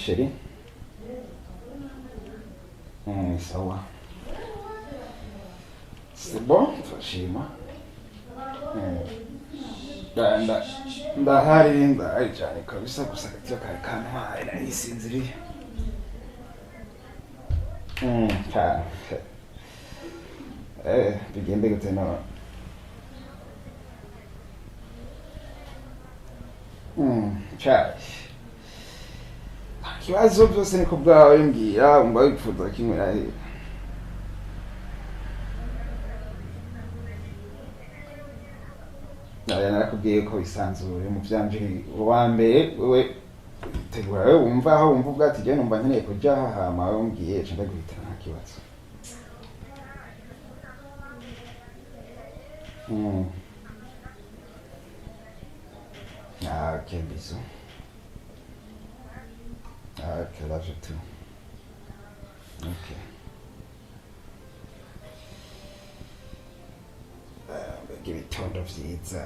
chérie. Sawa. C'est bon, turashima. Ndahari cyane kabisa gusa gatyo kare kantwara narisinziriye. Cyane. Bigende gute no. Cyane. Kibazo byose niko bwawe mbwira umba wifuza kimwe ari. Narakubwiye ko bisanzure mu byanje wa mbere wewe tegura wewe wumva aho wumva ubwati je numva nkeneye kujya hama wewe mbwiye nca ndaguhita nta kibazo. Ok, bisous. Ok, là je tout. Ok. Give it ton of seeds.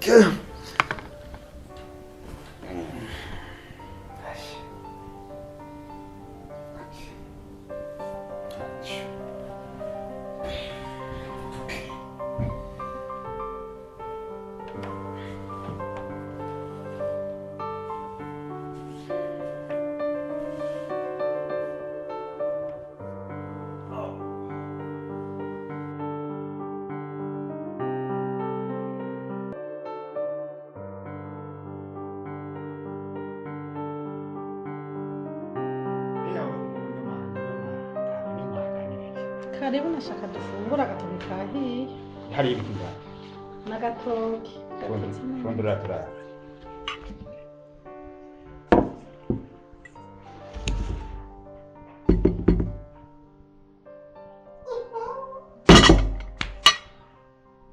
Good. Karibu nashaka dufungura agatoki kahiye. Hari ibintu. N'agatoki. Fondura tura.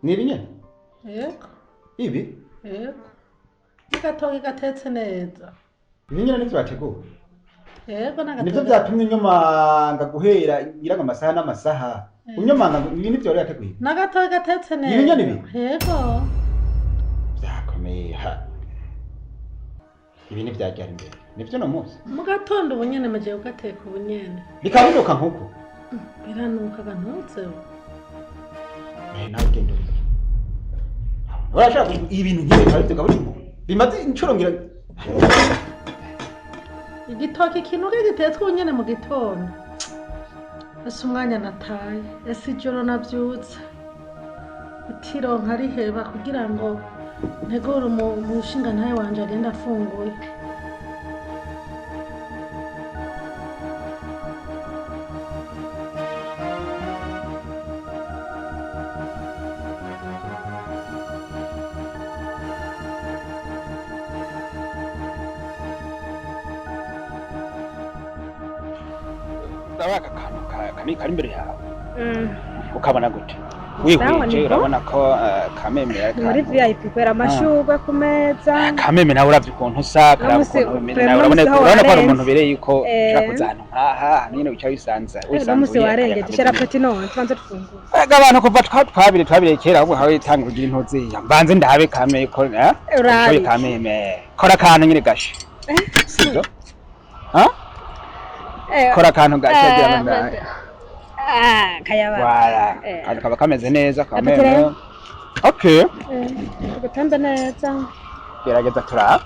Ni ibinyene? Yego. Ibi? Yego. N'agatoki gatetse neza. Ibinyene nivyo bateguye? Yego n'agatoki. Nivyo byatumye nyomanga guhera ngira amasaha n'amasaha. Unyomanga ibi nivyo rero yateguye? N'agatoki gatetse neza. Ibinyene ibi? Yego. Byakomeye ha. Ibi ni byajyana imbere. Nivyo no munsi. Mu gatondo ubunyene maje ugateka ubunyene. Bikabinuka nkuko. Biranuka gantutse. Nawe gendo. Urashaka ibintu ngiye kabiteka burimo. Bimaze incuro ngira igitoki kinuke gitetswe ubunyene mu gitondo. Ese umwanya nataye, ese ijoro nabyutse. Itironka riheba kugira ngo ntegure umushinga ntaye wanje agenda afunguye. Ndabaka kami kari imbere yawe. Ukabona gute? Wihwije urabona ko kamemera muri VIP kwera amashurwe ku meza. Kameme nawe uravye ukuntu usaka urabona ko ari umuntu bereye yuko ushakuzana nkaha nyine uca wisanza Umunsi warengeje shera platino twanze tufungura. Abantu kuva twabire kera ahubwo hawe tanga kugira intozi mbanze ndabe kameme ko Urabe kameme kora kantu nyine gashi. Sibyo? Kora akantu gacagira ndaya. Kayaba. Wala. Kaba kameze neza kameme. Okay. Gutanda neza. Gerageza turaba.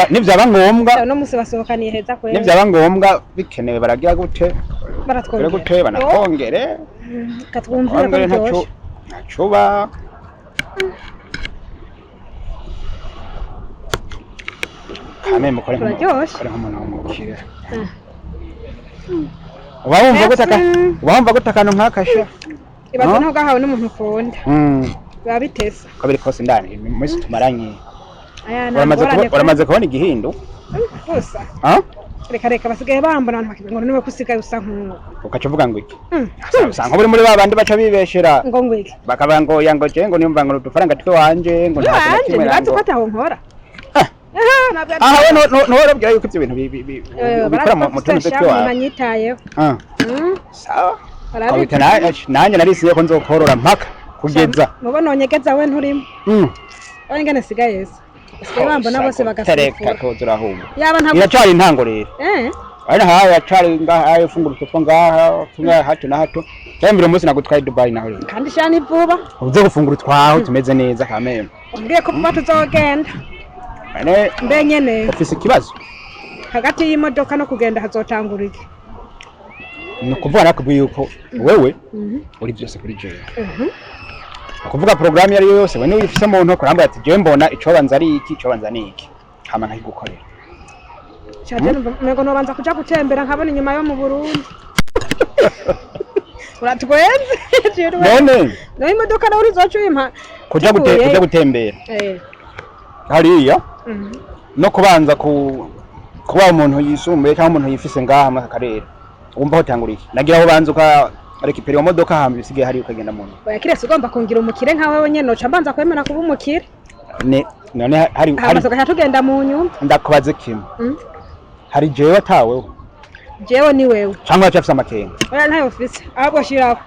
Nivyaba ngombwa. No musi basohokaniye heza kwe. Nivyaba ngombwa bikenewe baragira gute? Baratwongera gute banakongere. Katwumvira ko byoshe. Nacuba. Kameme mukore nk'umuntu w'umukire. Wumva gute akantu nk'akasha? Ibaze nko gahawe n'umuntu ukunda. Biba bitesa. Ko biri kose ndani mwese tumaranye. Aya uramaze kubona igihindu? Gusa. Reka basigaye bambona abantu bakivuga ngo niwe kusigaye usa nk'uwo. Ukaca uvuga ngo iki? Usanga buri muri babandi baca bibeshera. Ngo ngwiki. Bakaba ngo yango je ngo nimba ngo udufaranga twe wanje ngo nta kimwe. Ntabwo ataho nkora. No warabwira yuko ibyo bintu bikora mu tuntu twe wawe. Nanyitayeho. Sawa. Nanjye narisiye ko nzokorora mpaka kugeza. Mubona onyegeza we nturimo. Ngene sigaye. basigaye bambona bose bagasifura ko turahumba yaba ntabwo iracari intango rero ari ha yacari ngaha ifunguro tupfa ngaha tunga hato na hato yambira umunsi nagutwaye Dubai naho rero kandi shani vuba uze gufungura twaho tumeze neza kameme umbwiye ko vuba tuzogenda mbe nyene ufise ikibazo hagati y'imodoka no kugenda hazotangura iki ni ukuvuga nakubwiye yuko wewe uri byose kuri jewe kuvuga programme yari yose we niwe ufise mu nto kuramba ati je mbona ico banza ari iki ico banza ni iki hama nkigukorera cyane nego no banza kuja gutembera nkabona inyuma yo mu Burundi uratwenze none no imodoka nawe urizocuyimpa kuja gutembera hariya no kubanza kuba umuntu yisumbuye cyangwa umuntu yifise ngaha mu karere umva hotanguriye nagira aho banza uka rekipera iyo modoka hamba bisigaye hari ukagenda mu oya kirese ugomba kungira umukire nkawe nyene noca mbanza kwemera kuba umukire none hari amasoka tugenda mu nyumba ndakubaze kimwe hari jewe ataweho jewe ni wewe cyangwa cyafise amakenga oya ntayo ufise ahubwo shirako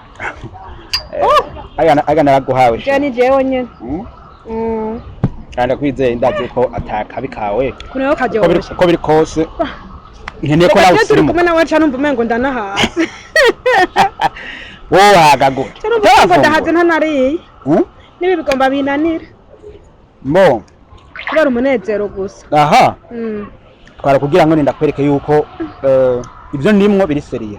aya naraguhawe je ni jewe nyene kandi kwizeye ndazi ko atakabi kawe kuneho karyoshe ko biri kose nkeneye ko nawe usirimu kumwe nawe ca numva umengo ndanahasi wowe wagagute ngo ndahaze ntanariye nibi bigomba binanira mbo kubera umunezero gusa aha twara kugira ngo ndakwereke yuko ibyo ndimwo biri seriye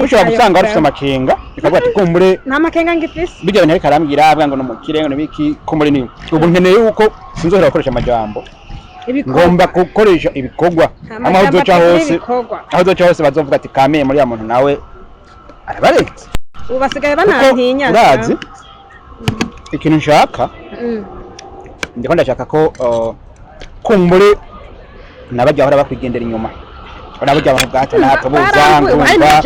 ushobora gusanga warufite amakenga bikavuga ati kumbure nta makenga ngifise bijya bintu ariko arambwira avuga ngo n'umukire ngo n'ibiki kumbure ni ubu nkeneye yuko sinzohera gukoresha amajambo ngomba gukoresha ibikorwa aho uzoca hose bazovuga ati kameye muri ya muntu nawe arabaretse ubu basigaye banantinya urazi ikintu nshaka ndiko ndashaka ko kumbure nabajya bahora bakwigendera inyuma urabujya abantu bwata nato buzanga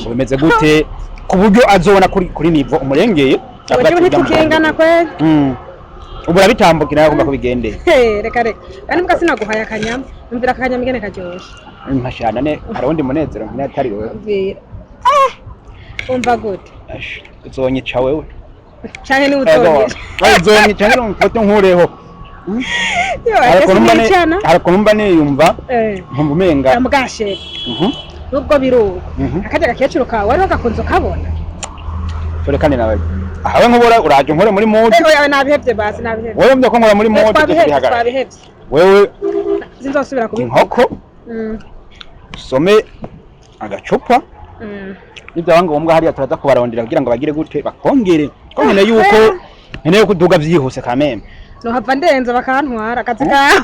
bimeze gute ku buryo azobona kuri nivo umurengeye tukingana kwe ubu urabitambukira agomba kubigendera reka kandi mbwa sinaguhaye akanyama numvira akanyama ingene karyoshe nkashana ne hari undi munezero nkene atari wewe umva gute uzonyica wewe canke ni utonyesha uzonyica ngero mfoto nkureho ariko numva niyumva nkumva umenga amugashe nubwo biruko akaje gakecuru kawe wari wagakunze kabona tore kandi nawe ahawe nkubora uraje nkore muri mode yawe nabihevye basi nabihevye wewe mbyako nkora muri mode twabihevye wewe sinzosubira kubikora inkoko some agacupa nibyo ngombwa hariya turaza kubarondera kugira ngo bagire gute bakongere ko nkeneye yuko uduga vyihuse kameme no hava ndenza bakantwara akazi kawe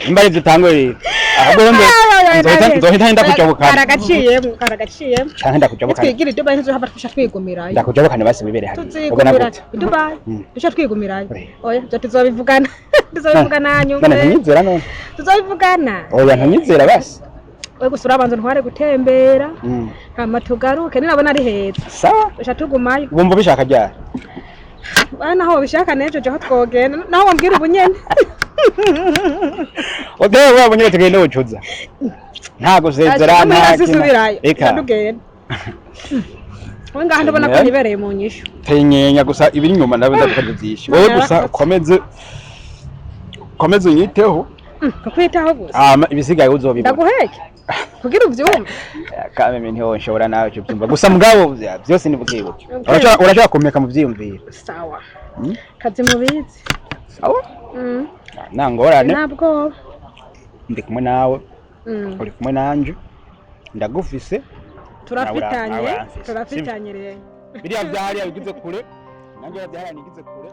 imbari zitangwe ahubwo nzohita nda kujabuka karagaciyemo cyane ndakujabuka twigira Dubai nzo haba twasha twigumirayo ndakujabuka ne basi bibere hano tuzigumira Dubai dusha twigumirayo oya tuzobivugana nyuma nanyizera none tuzobivugana oya ntanyizera basi we gusura abanzo ntware gutembera hama tugaruke ninabona ari heza sawa dusha tugumayo bumva bishaka ryari naho bishaka nejo jo twogenda naho wambwira ubunyene odewe wabonye tugende ucuza ntago sezera reka tugende wenga ndabona ko nibereye mu nyisho tenyenya gusa ibiri nyuma nawe ndakadizisha wowe gusa komeze unyiteho kukwitaho gusa ibisigaye uzobibona ndaguheke kugira uvyumve kameme ntiho nshobora nawe cyo byumva gusa mugabo byose ni bukibuke urashaka kumeka mu vyiyumvira sawa kazi mubizi sawa nangorane nabwo ndi kumwe nawe uri kumwe nanje ndagufise turafitanye rero biriya byari bigize kure nanjye byari nigize kure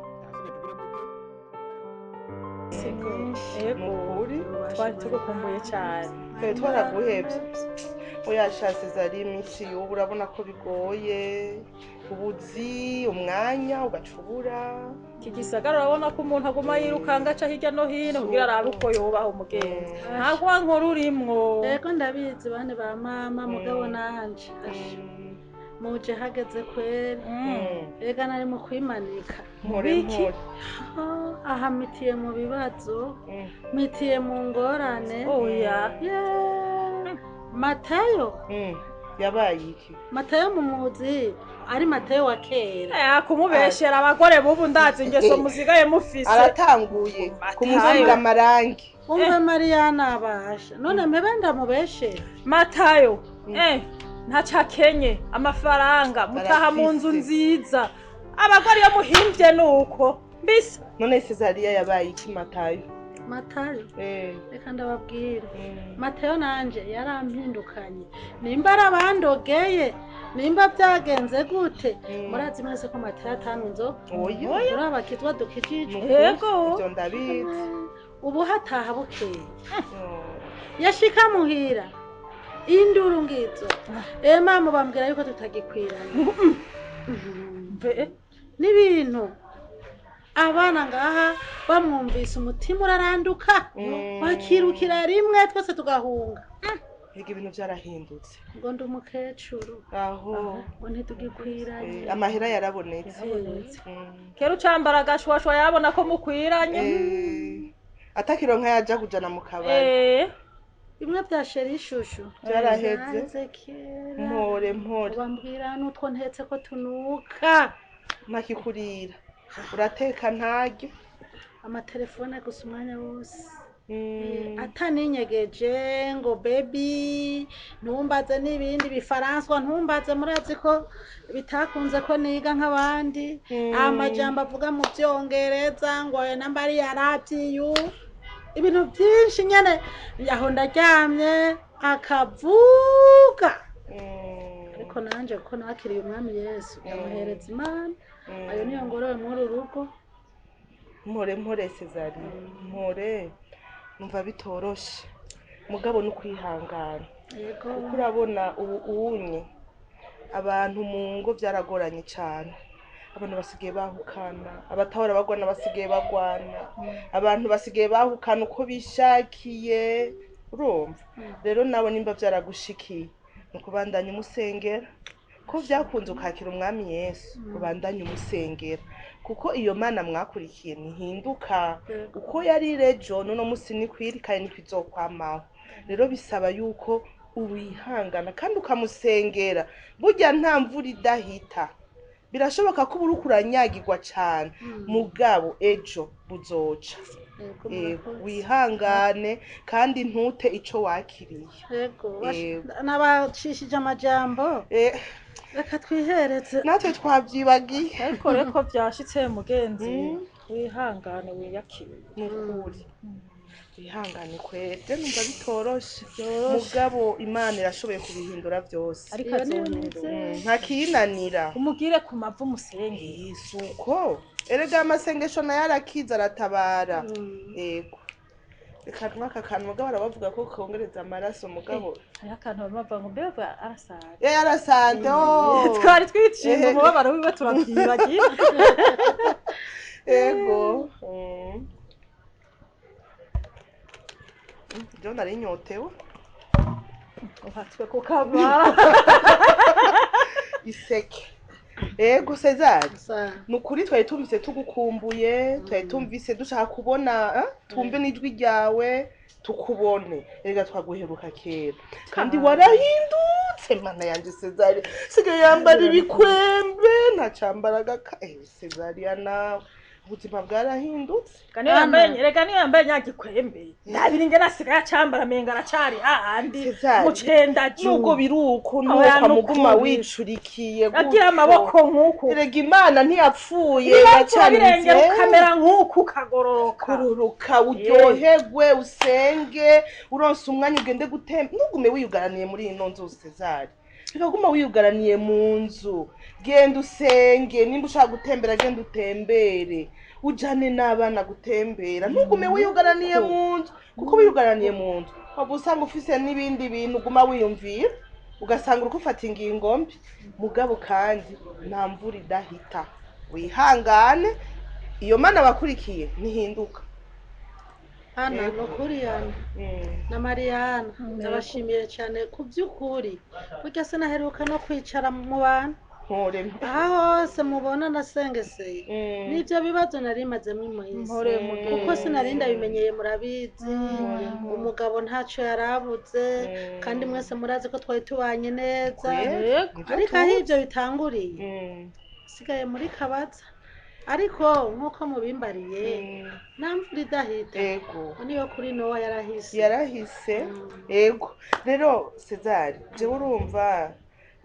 uri twari tugukumbuye cyane twaraguhebye uyashatse zari iminsi y'ubu urabona ko bigoye ubuzi umwanya ugacubura iki gisagara urabona ko umuntu aguma yirukanga aca hirya no hino kugira arabe uko yubaha umugenzi ntabwo wankora urimwo yego ndabizi bane ba mama mugabo nanje muje hageze kweri ega nari mu kwimanika biki aha mitiye mu bibazo mitiye mu ngorane oya Matayo yabaye iki Matayo mumuzi ari Matayo wa kera. kumubeshera abagore bubu ndazi ingeso musigaye mufise. aratanguye kumusiga amarangi Umve Mariana abasha. None mpebe ndamubeshe. Matayo ntacakenye amafaranga mutaha mu nzu nziza. Abagore yo muhimvye nuko mbisa. none Cezaria yabaye iki Matayo Matayo reka ndababwira Mm. Matayo nanje yarampindukanye nimba arabandogeye nimba byagenze gute murazi mwese ko Matayo atanunzo oya urabakizwa dukijije Yego. ivyo ndabizi ubu hataha bukeye Oh. yashika muhira induru ngizo mama bambwira yuko tutagikwirana n'ibintu abana ngaha bamwumvise umutima uraranduka bakirukira rimwe twese tugahunga Ega ibintu byarahindutse ngo ndi umukecuru aho ngo ntitugikwiranye amahera yarabonetse Kera ucambara agashwashwa yabona ko mukwiranye. atakironka yaja kujana mu kabari bimwe bya sheri ishushu byaraheze kera mpore bambwira n'utwo ntetse ko tunuka ntakikurira urateka ntaryo amatelefone gusa umwanya wose ataninyegeje ngo baby ntumbaze n'ibindi bifaranswa ntumbaze murazi ko bitakunze ko niga nk'abandi amajambo avuga mu byongereza ngo nambari yarabyiyu ibintu byinshi nyene yaho ndaryamye akavuga ariko nanje kuko nakiriye umwami Yesu ndamuhereza Imana ayo niyo ngorowe muri urugo mpore Cezaria mpore numva bitoroshe mugabo no kwihangana yego kuko urabona unye abantu mu ngo byaragoranye cyane abantu basigaye bahukana abatahora bagwana basigaye bagwana abantu basigaye bahukana uko bishakiye urumva rero nawe nimba byaragushikiye nukubandanya umusengera ko byakunze ukakira umwami Yesu ubandanye umusengera kuko iyo mana mwakurikiye nihinduka uko yari rejo none musi ni kwirikaye ni kwizokwamaho rero bisaba yuko uwihangana kandi ukamusengera burya nta mvura idahita birashoboka ko uri kuranyagirwa cyane mugabo ejo buzoca wihangane kandi ntute ico wakiriye yego nabacishije amajambo reka twihereze natwe twabyibagiye ariko byashitse mugenzi wihangane wiyakire nukuri wihangane kwete numva bitoroshe mugabo Imana irashoboye kubihindura byose ariko azohindura ntakiyinanira umugire ku mavu musenge isuko erega amasengesho nayo arakiza aratabara yego reka mwaka kantu mugabo arabavuga ko kongereza amaraso mugabo hari akantu bamavuga ngo mbega arasaza yarasanze twari twiciye umubabaro wiwe turabyibagiye yego John nari nyotewe uhatwe ku kamara iseke ego Cezaria nukuri twari tumvise tugukumbuye twari tumvise dushaka kubona tumve n'ijwi ryawe tukubone erega twaguheruka kera kandi warahindutse mana yanje Cezaria sigaye yambara ibikwembe ntacambaraga Cezaria nawe ubuzima bwarahindutse reka niyo yambaye nyagikwembe ndabiri nge nasigaye acambara menga aracari hahandi mucenda juu nuko biruko nuko muguma wicurikiye agira amaboko nk'uku erega Imana ntiyapfuye birenge ukamera nk'uku kagororoka uryoherwe usenge uronse umwanya ugende gutemba ntugume wiyugaraniye muri ino nzu Cezaria bikaguma wiyugaraniye mu nzu genda usenge nimba ushaka gutembera genda utembere ujane n'abana gutembera ntugume wiyugaraniye mu nzu kuko wiyugaraniye mu nzu waba usanga ufise n'ibindi bintu uguma wiyumvira ugasanga uri gufata ingingo mbi mugabo kandi nta mvura idahita wihangane iyo mana bakurikiye ntihinduka Hana nukuri yana na Mariana ndabashimiye cyane ku by'ukuri burya sinaheruka no kwicara mu bantu mpore aha hose mubona nasengeseye n'ibyo bibazo nari mazemo imuhisi kuko sinari ndabimenyeye murabizi umugabo ntacyo yarabuze kandi mwese murazi ko twari tubanye neza ariko aho ibyo bitanguriye sigaye muri kabaza ariko nk'uko mubimbariye nta mvura idahita niyo kuri nowa yarahise yego rero Cezari jewe urumva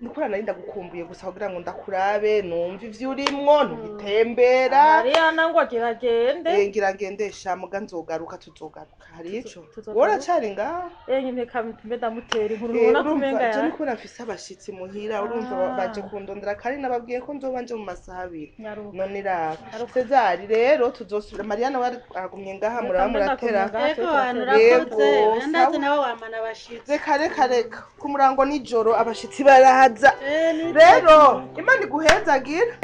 nikora nari ndagukumbuye gusa kugira ngo ndakurabe numva ivyo urimwo ntubitembera Mariana ngo agiragende ngiragendesha muga nzogaruka tuzogaruka hari ico wora cari ngaho nyine kambe ndamutera inkuru ubona kumenga je niko nafise abashitsi muhira urumva baje kundondera kandi nababwiye ko nzoba nje mu masaha 2 none raba Cezari rero tuzosubira Mariana wari agumye ngaha muraba muratera eko urakoze ndazi nawe wamana abashitsi reka ku murango nijoro abashitsi barahaza rero Imana iguhezagira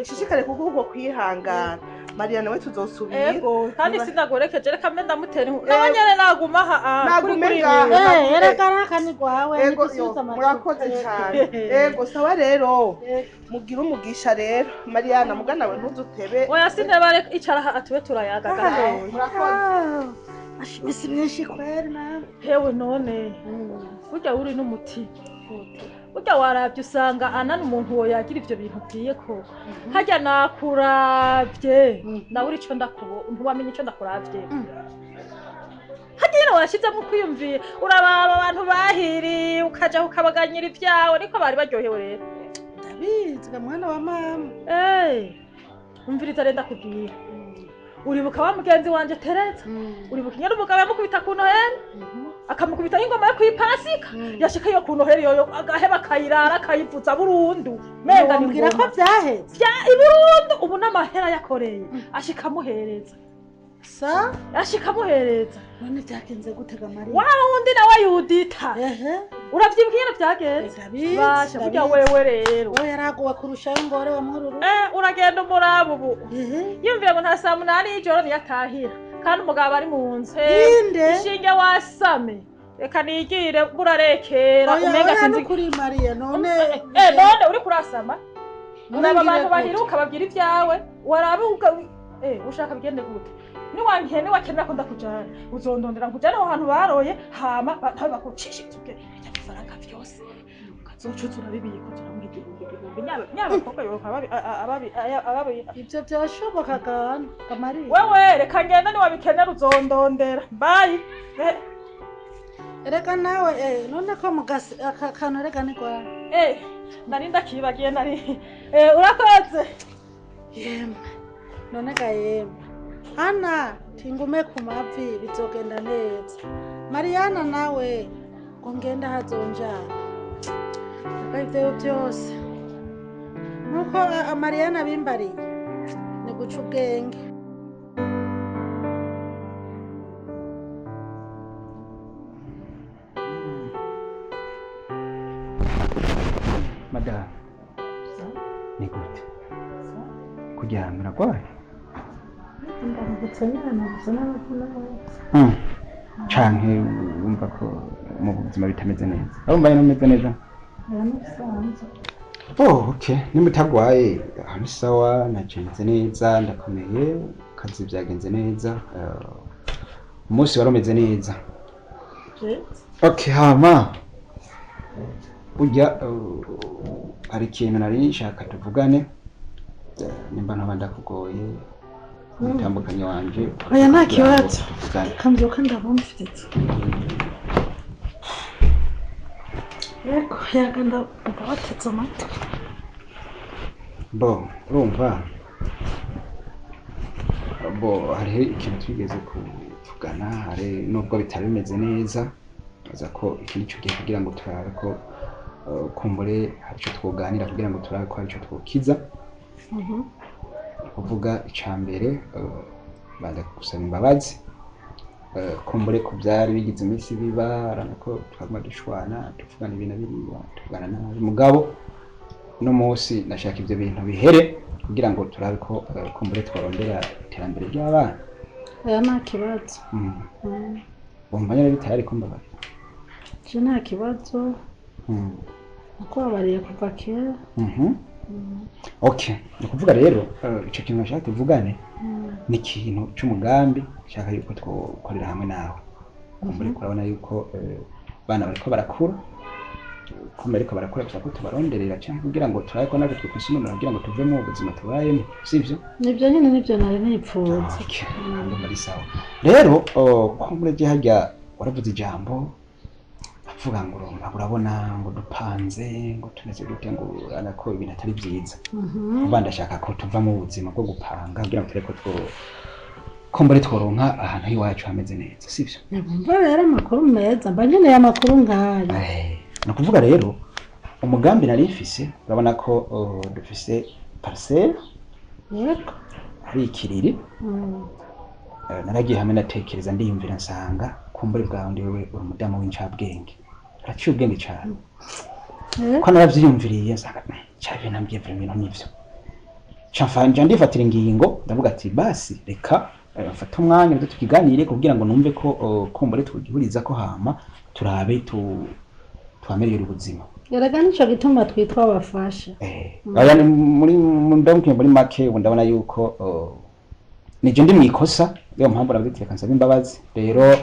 shishikare kuko ubwo kwihangana Mariana we tuzosubira kandi sinagorekeje reka mbe ndamutera inkuru nabanyene naguma nagume yerekana ni gwawe murakoze cyane yego sawa rero mugira umugisha rero Mariana muga nawe ntuzutebe oya sinebare icara atube turayaga murakoze ashimisi myinshi kweri nawe hewe none burya uri n'umuti burya waravye usanga anana umuntu wo yagira ivyo bintu bwiye ko harya nakuravye nawe uri ico ntiwamenye ico ndakuravye harya washizemo kwiyumviye urababa abantu bahiri ukaja ukabaganyira ivyawe niko bari baryohewe rero ndabizi mwana wa mama umviriza renda kubwira uribuka wa mugenzi wanje Tereza uribuka nyene umugabo yamukubita ku Noheli akamukubita ingoma yo kwipasika yashika yo ku Noheli yoyo agaheba kayirara kayivuza burundu menga nibwira ko vyaheze burundu ubu n'amahera yakoreye ashika muhereza ashika muhereza none vyagenze gutega Mariya wa wundi nawe Yudita uravyibwira vyagenze basha burya wewe rero we yaraguwe kurusha ingore wa mururu uragenda umuraba ubu yumvira ngo nta saa 8 y'ijoro niyatahira kandi umugabo ari mu nzu ishinge wasame reka nigire burarekera umenga sinzi kuri Mariya none none uri kurasama uraba abantu bahiruka babwira ivyawe warabe ushaka bigende gute ni wankene wakenera ko ndakujana uzondondera nkujana aho hantu baroye hama batabe bakucishije ifaranga vyose ukazocuza urabibiye ko turamwigihumbi nyaba koko yo ababi ivyo byashoboka Mariya wewe reka ngenda ni wabikenera uzondondera bye reka nawe none ko mugasi akakano reka ni kwa nari ndakibagiye nari urakoze yemwe none ga yemwe Ana tingume ku mavi bizogenda neza Mariana nawe ngo ngenda hazonjana ivyo byose nuko Mariana bimbariye ni guca ubwenge Madame ni gute kuryamira kwawe canke wumva ko mu buzima bitameze neza urumva nyine umeze neza okay nimutagwaye ni sawa nagenze neza ndakomeye kazi byagenze neza umunsi waromeze neza okay hama burya hari ikintu nari nshaka tuvugane nimba ntaba ndakugoye umutambukanye wanje oya nta kibazo kambyuka ndabumvise yego yaga ndabatetse amatwi urumva hariho ikintu twigeze kuvugana hari nubwo bitari bimeze neza aza ko iki nico gihe kugira ngo turabe ko kumbure hari icyo twoganira kugira ngo turabe ko hari icyo twokiza kuvuga icambere baza gusaba imbabazi kumbure ku byari bigize iminsi biba ariko twaguma dushwana tuvugana ibintu biriya tuvugana nabi mugabo no munsi nashaka ibyo bintu bihere kugira ngo turabe ko kumbure twarondera iterambere ry'abana nta kibazo bumva nyine bitari kumbabaza nta kibazo uko wabariye kuva kera Okay, ni kuvuga rero ico kintu nashaka tuvugane ni ikintu c'umugambi nshaka yuko twokorera hamwe nawe kumbure kurabona yuko bana bariko barakura kumbe ariko barakura gusa ko tubaronderera cyangwa kugira ngo turabe ko natwe twikwisununura kugira ngo tuve mu buzima tubayemo sivyo nibyo nyine nibyo nari nipfuza muri sawa rero kumbure je harya waravuze ijambo avuga ngo urabona ngo dupanze ngo tumeze gute ngo anako ibintu atari byiza uba ndashaka ko tuva mu buzima bwo gupanga kugira ngo tureko kumbure tworonka ahantu iwacu hameze neza sivyo nabumva rero amakuru meza mba nkeneye amakuru nk'ayo ni ukuvuga rero umugambi nari mfise urabona ko dufise parcelle yego hari ikiriri naragiye hamwe natekereza ndiyumvira nsanga kumbure bwawe ndi wewe uri umudamu w'incabwenge uraciye ubwenge cyane ko naravyiyumviriye nsanga cyari nambye ibintu n'ivyo camfanja ndifatira ingingo ndavuga ati basi reka mfata umwanya ndo tukiganire kugira ngo numve ko kumbure twigihuriza ko hama turabe twamerera ubuzima yaraga nico gituma twitwa abafasha aya ni muri ndonke muri make ubu ndabona yuko nije ndi mwikosa yo mpamvu navuze kansaba imbabazi rero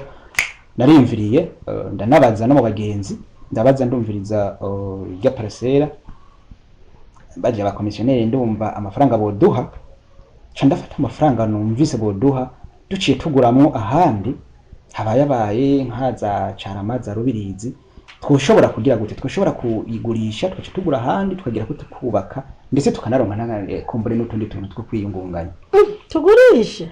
narimviriye ndanabaza no mu bagenzi ndabaza ndumviriza irya parcelle baje aba commissionaire ndumva amafaranga boduha ca ndafata amafaranga numvise boduha duciye tuguramwo ahandi habaye nkaza caramaza rubirizi twoshobora kugira gute twoshobora kuyigurisha twace tugura ahandi tukagira ko tukubaka ndetse tukanaronka kumbure n'utundi tuntu two kwiyungunganya tugurishe